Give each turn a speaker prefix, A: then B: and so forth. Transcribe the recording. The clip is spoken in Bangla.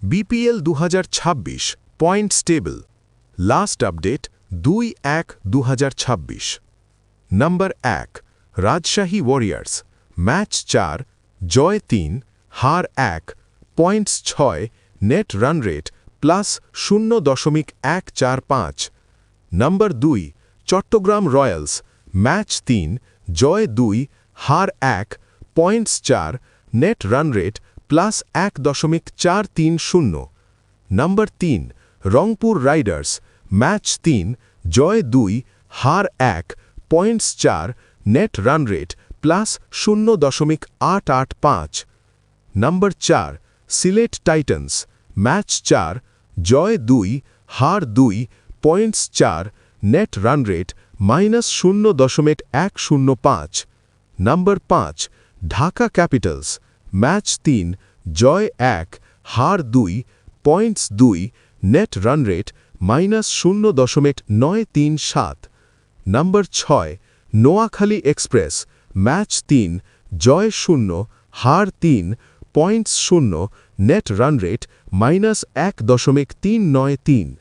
A: BPL 2026 points table last update 2-1-2026 number 1 Rajshahi Warriors match 4 জয় 3 হার 1 points 6 net run rate plus 0.145 number 2 Chattogram Royals match 3 জয় 2 হার 1 points 4 net run rate plus 1.430 number 3 Rangpur Riders match 3 জয় 2 হার 1 points 4 net run rate plus 0.885 number 4 Sylhet Titans match 4 জয় 2 হার 2 points 4 net run rate minus 0.105 number 5 Dhaka Capitals match 3 জয় 1 হার 2 points 2 net run rate minus 0.937 number 6 Noakhali Express match 3 জয় 0 হার 3 points 0 net run rate minus 1.393